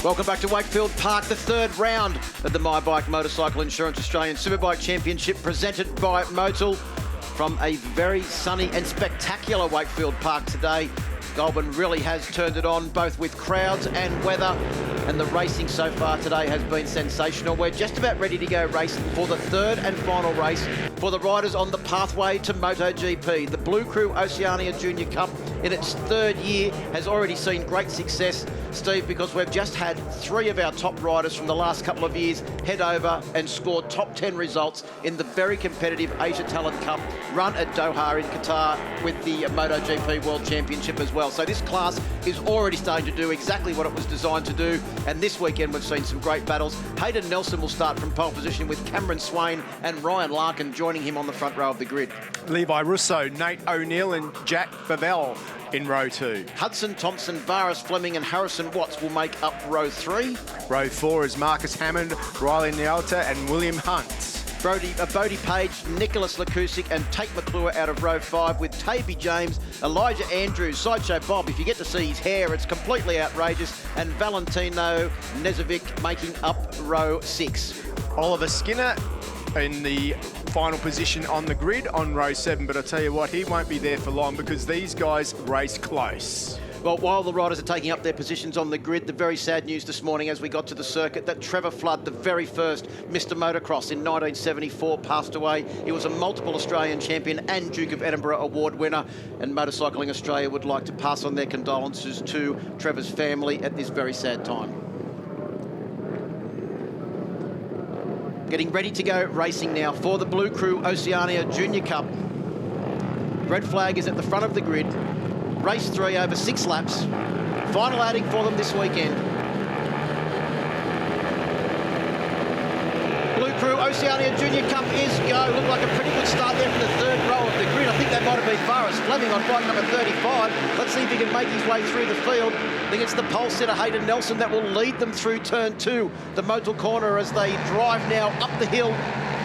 Welcome back to Wakefield Park, the third round of the My Bike Motorcycle Insurance Australian Superbike Championship presented by Motul from a very sunny and spectacular Wakefield Park today. Goulburn really has turned it on, both with crowds and weather, and the racing so far today has been sensational. We're just about ready to go racing for the third and final race for the riders on the pathway to MotoGP. The Blue Crew Oceania Junior Cup, in its third year, has already seen great success, Steve, because we've just had three of our top riders from the last couple of years head over and score top 10 results in the very competitive Asia Talent Cup run at Doha in Qatar with the MotoGP World Championship as well. So this class is already starting to do exactly what it was designed to do, and this weekend we've seen some great battles. Hayden Nelson will start from pole position with Cameron Swain and Ryan Larkin joining him on the front row of the grid. Levi Russo, Nate O'Neill and Jack Favell in row 2. Hudson Thompson, Varis Fleming and Harrison Watts will make up row 3. Row 4 is Marcus Hammond, Riley Nialta and William Hunt. Bodie Page, Nicholas Lakusic and Tate McClure out of row 5 with Tavy James, Elijah Andrews, Sideshow Bob. If you get to see his hair, it's completely outrageous. And Valentino Nezovic making up row 6. Oliver Skinner in the final position on the grid on row 7, but I tell you what, he won't be there for long because these guys race close. Well, while the riders are taking up their positions on the grid, the very sad news this morning as we got to the circuit that Trevor Flood, the very first Mr. Motocross in 1974, passed away. He was a multiple Australian champion and Duke of Edinburgh award winner, and Motorcycling Australia would like to pass on their condolences to Trevor's family at this very sad time. Getting ready to go racing now for the Blue Crew Oceania Junior Cup. Red flag is at the front of the grid. Race 3 over 6 laps. Final outing for them this weekend. Blue Crew Oceania Junior Cup is go. Looked like a pretty good start there from the third row of the grid. I think that might have been Varis Fleming on bike number 35. Let's see if he can make his way through the field. I think it's the pole sitter Hayden Nelson that will lead them through turn 2, the Motul corner, as they drive now up the hill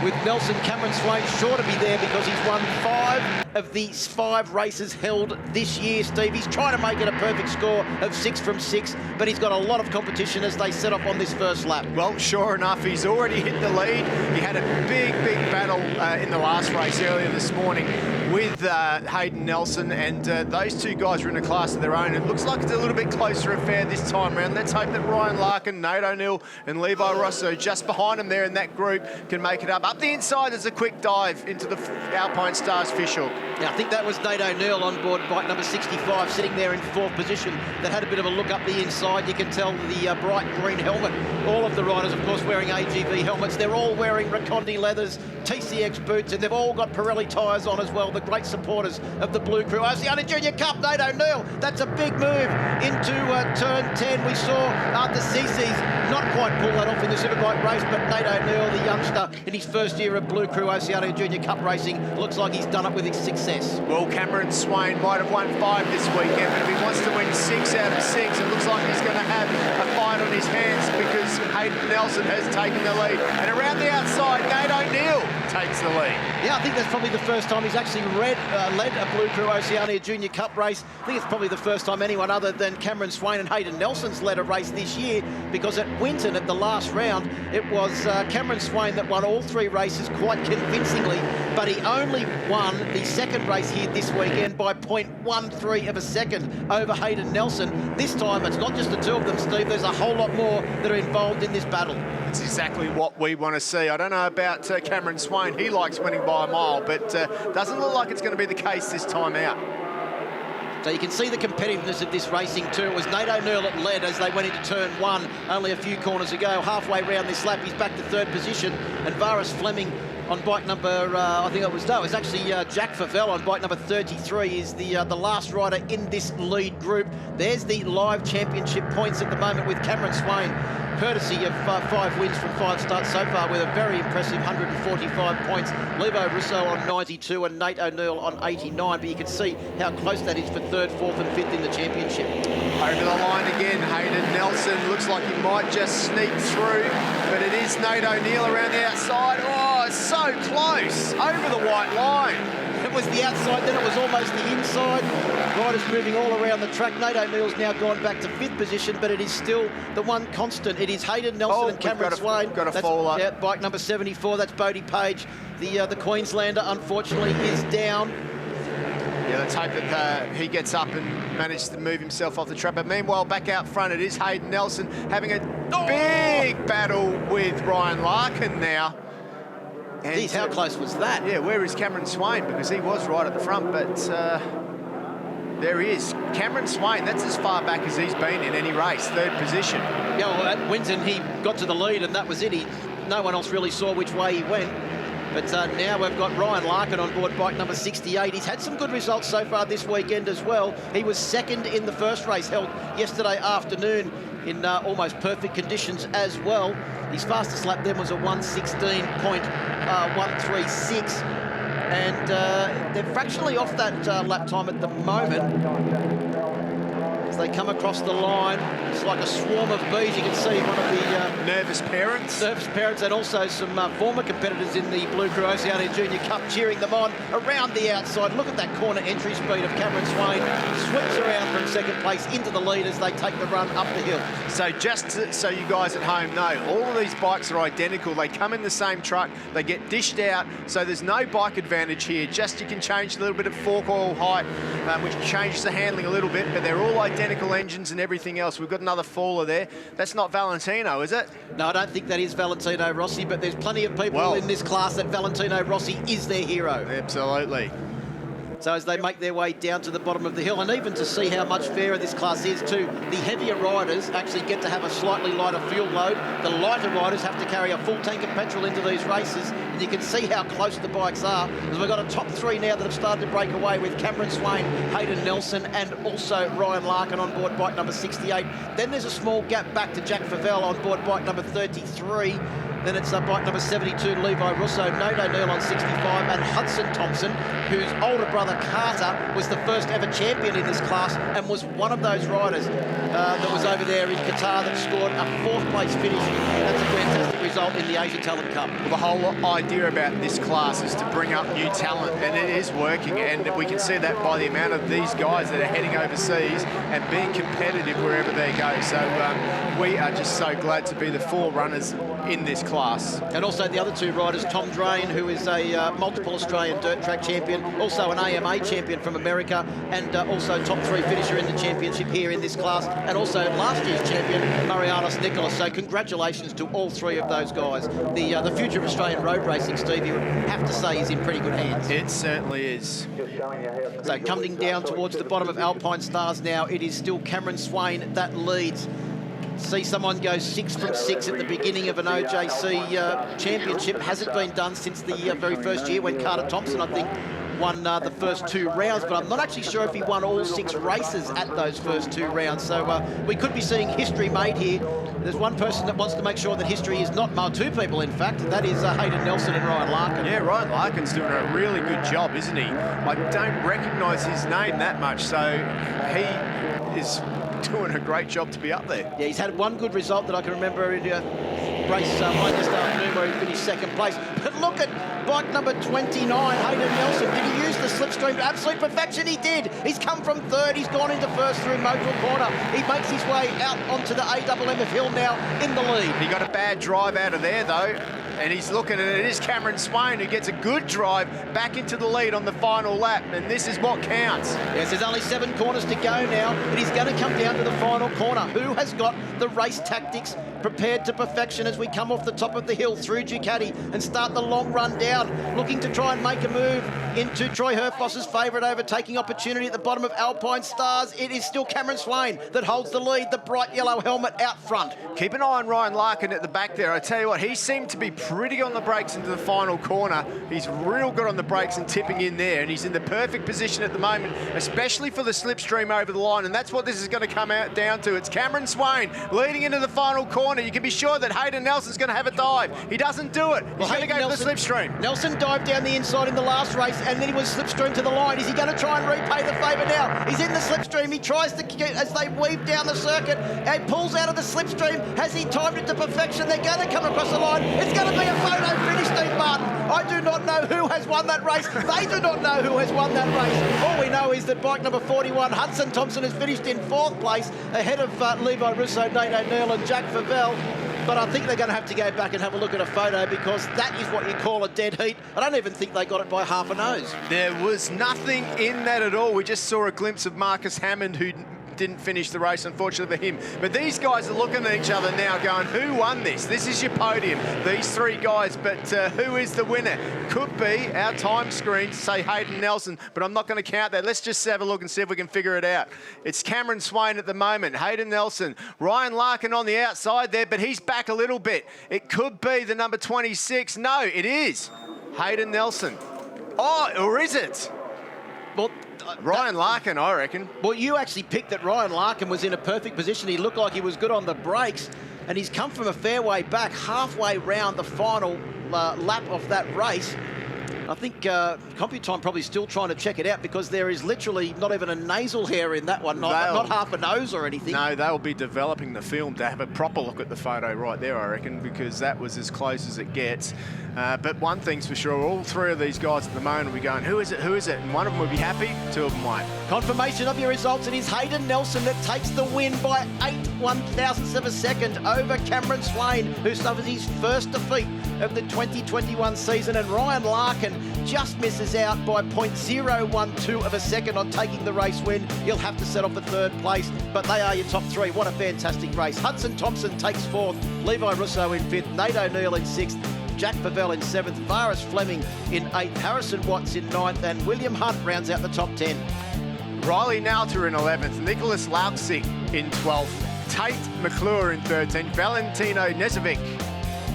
with Nelson. Cameron Swain sure to be there because he's won 5 of these 5 races held this year, Steve. He's trying to make it a perfect score of 6 from 6, but he's got a lot of competition as they set up on this first lap. Well, sure enough, he's already hit the lead. He had a big battle in the last race earlier this morning with Hayden Nelson, and those two guys are in a class of their own. It looks like it's a little bit closer affair this time around. Let's hope that Ryan Larkin, Nate O'Neill and Levi Russo just behind him there in that group can make it up. Up the inside, there's a quick dive into the Alpine Stars fishhook. Yeah, I think that was Nate O'Neill on board bike number 65, sitting there in 4th position, that had a bit of a look up the inside. You can tell the bright green helmet. All of the riders, of course, wearing AGV helmets. They're all wearing Racondi leathers, TCX boots, and they've all got Pirelli tyres on as well. The great supporters of the Blue Crew Oceania Junior Cup. Nate O'Neill, that's a big move into turn 10. We saw the CC's not quite pull that off in the Superbike race, but Nate O'Neill, the youngster in his first year of Blue Crew Oceania Junior Cup racing, looks like he's done it with success. Well, Cameron Swain might have won 5 this weekend, but if he wants to win 6 out of 6, it looks like he's going to have a fight on his hands because Hayden Nelson has taken the lead. And around the outside, Nate O'Neill takes the lead. Yeah, I think that's probably the first time he's actually led a Blue Crew Oceania Junior Cup race. I think it's probably the first time anyone other than Cameron Swain and Hayden Nelson's led a race this year, because at Winton at the last round, it was Cameron Swain that won all 3 races quite convincingly, but he only won the second race here this weekend by 0.13 of a second over Hayden Nelson. This time, it's not just the two of them, Steve. There's a whole lot more that are involved in this battle. It's exactly what we want to see. I don't know about Cameron Swain. He likes winning by a mile, but doesn't look like it's going to be the case this time out. So you can see the competitiveness of this racing too. It was Nate O'Neill that led as they went into turn 1 only a few corners ago. Halfway round this lap, he's back to 3rd position, and Varis Fleming on bike number, it was actually Jack Favell on bike number 33 is the last rider in this lead group. There's the live championship points at the moment with Cameron Swain, courtesy of 5 wins from 5 starts so far, with a very impressive 145 points. Levo Russo on 92 and Nate O'Neill on 89, but you can see how close that is for 3rd, 4th and 5th in the championship. Over the line again, Hayden Nelson looks like he might just sneak through, but it is Nate O'Neill around the outside. Oh, it's so close, over the white line. it was the outside, then it was almost the inside. Riders moving all around the track. Nate O'Neill's now gone back to 5th position, but it is still the one constant. It is Hayden Nelson and Cameron Swain. Got a fall up. Yeah, bike number 74, that's Bodie Page. The Queenslander, unfortunately, is down. Yeah, let's hope that he gets up and manages to move himself off the track. But meanwhile, back out front, it is Hayden Nelson having a big battle with Ryan Larkin now. And geez, how close was that? Yeah, where is Cameron Swain? Because he was right at the front, but there he is. Cameron Swain, that's as far back as he's been in any race, 3rd position. Yeah, well, at Windsor, he got to the lead, and that was it. No one else really saw which way he went. But now we've got Ryan Larkin on board bike number 68. He's had some good results so far this weekend as well. He was 2nd in the first race held yesterday afternoon in almost perfect conditions as well. His fastest lap then was a 1:16.136. And they're fractionally off that lap time at the moment. As they come across the line, it's like a swarm of bees. You can see one of the nervous parents. And also some former competitors in the Blue Crew Oceania Junior Cup cheering them on around the outside. Look at that corner entry speed of Cameron Swain. Sweeps around from 2nd place into the lead as they take the run up the hill. So just so you guys at home know, all of these bikes are identical. They come in the same truck. They get dished out. So there's no bike advantage here. Just you can change a little bit of fork oil height, which changes the handling a little bit, but they're all identical engines and everything else. We've got another faller there. That's not Valentino, is it? No, I don't think that is Valentino Rossi, but there's plenty of people in this class that Valentino Rossi is their hero. Absolutely. So as they make their way down to the bottom of the hill, and even to see how much fairer this class is too, the heavier riders actually get to have a slightly lighter fuel load. The lighter riders have to carry a full tank of petrol into these races, and you can see how close the bikes are, because we've got a top 3 now that have started to break away with Cameron Swain, Hayden Nelson, and also Ryan Larkin on board bike number 68. Then there's a small gap back to Jack Favell on board bike number 33. Then it's bike number 72, Levi Russo, Nate O'Neill on 65, and Hudson Thompson, whose older brother Carter was the first ever champion in this class and was one of those riders that was over there in Qatar that scored a 4th place finish. That's a fantastic result in the Asia Talent Cup. Well, the whole idea about this class is to bring up new talent, and it is working, and we can see that by the amount of these guys that are heading overseas and being competitive wherever they go. So we are just so glad to be the forerunners in this class. And also the other 2 riders, Tom Drain, who is a multiple Australian dirt track champion, also an AMA champion from America, and also top 3 finisher in the championship here in this class, and also last year's champion, Marianos Nicholas. So congratulations to all 3 of those guys. The future of Australian road racing, Steve, you would have to say is in pretty good hands. It certainly is. So coming down towards the bottom of Alpine Stars now, it is still Cameron Swain that leads. See someone go 6 from 6 at the beginning of an OJC championship. Hasn't been done since the very first year when Carter Thompson, I think, won the first 2 rounds, but I'm not actually sure if he won all 6 races at those first 2 rounds. So we could be seeing history made here. There's one person that wants to make sure that history is not made. 2 people, in fact, and that is Hayden Nelson and Ryan Larkin. Yeah, Ryan Larkin's doing a really good job, isn't he? I don't recognise his name that much, so he is doing a great job to be up there. Yeah, he's had one good result that I can remember in a race this afternoon where he finished 2nd place. But look at bike number 29, Hayden Nelson. Did he use the slipstream to absolute perfection? He did. He's come from 3rd. He's gone into 1st through Motul Corner. He makes his way out onto the AMF hill now in the lead. He got a bad drive out of there, though. And he's looking at it. It is Cameron Swain who gets a good drive back into the lead on the final lap. And this is what counts. Yes, there's only 7 corners to go now. It is going to come down to the final corner. Who has got the race tactics prepared to perfection as we come off the top of the hill through Ducati and start the long run down, looking to try and make a move into Troy Herfoss's favourite overtaking opportunity at the bottom of Alpine Stars. It is still Cameron Swain that holds the lead, the bright yellow helmet out front. Keep an eye on Ryan Larkin at the back there. I tell you what, he seemed to be pretty on the brakes into the final corner. He's real good on the brakes and tipping in there, and he's in the perfect position at the moment, especially for the slipstream over the line, and that's what this is going to come out down to. It's Cameron Swain leading into the final corner. You can be sure that Hayden Nelson's going to have a dive. He doesn't do it. He's going to go to the slipstream. Nelson dived down the inside in the last race, and then he was slipstream to the line. Is he going to try and repay the favour now? He's in the slipstream. He tries to get, as they weave down the circuit, and pulls out of the slipstream. Has he timed it to perfection? They're going to come across the line. It's going to be a photo finish, Steve Martin. I do not know who has won that race. They do not know who has won that race. All we know is that bike number 41, Hudson Thompson, has finished in 4th place ahead of Levi Russo, Nate O'Neill and Jack Favell. But I think they're going to have to go back and have a look at a photo, because that is what you call a dead heat. I don't even think they got it by half a nose. There was nothing in that at all. We just saw a glimpse of Marcus Hammond, who didn't finish the race, unfortunately for him. But these guys are looking at each other now going, who won this? This is your podium, these 3 guys, but who is the winner? Could be our time screen to say Hayden Nelson, but I'm not going to count that. Let's just have a look and see if we can figure it out. It's Cameron Swain at the moment, Hayden Nelson, Ryan Larkin on the outside there, but he's back a little bit. It could be the number 26. No, it is Hayden Nelson. Oh, or is it? Well, Ryan Larkin, I reckon. Well, you actually picked that Ryan Larkin was in a perfect position. He looked like he was good on the brakes, and he's come from a fair way back, halfway round the final lap of that race. I think Computime probably still trying to check it out, because there is literally not even a nasal hair in that one, not half a nose or anything. No, they'll be developing the film to have a proper look at the photo right there, I reckon, because that was as close as it gets. But one thing's for sure, all 3 of these guys at the moment will be going, who is it, who is it? And one of them will be happy, 2 of them won't. Confirmation of your results. It is Hayden Nelson that takes the win by 8/1000ths of a second over Cameron Swain, who suffers his first defeat of the 2021 season, and Ryan Larkin just misses out by 0.012 of a second on taking the race win. He'll have to settle for 3rd place, but they are your top 3. What a fantastic race. Hudson Thompson takes 4th, Levi Russo in 5th, Nate O'Neill in 6th, Jack Favell in 7th, Varis Fleming in 8th, Harrison Watts in 9th, and William Hunt rounds out the top 10. Riley Nauter in 11th, Nicholas Laupsig in 12th, Tate McClure in 13th, Valentino Nezovic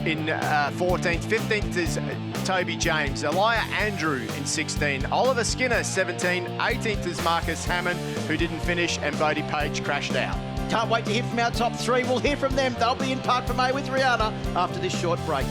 in 14th, 15th is Toby James, Elijah Andrew in 16, Oliver Skinner 17, 18th is Marcus Hammond, who didn't finish, and Bodie Page crashed out. Can't wait to hear from our top 3. We'll hear from them. They'll be in Park Fermé with Rihanna after this short break.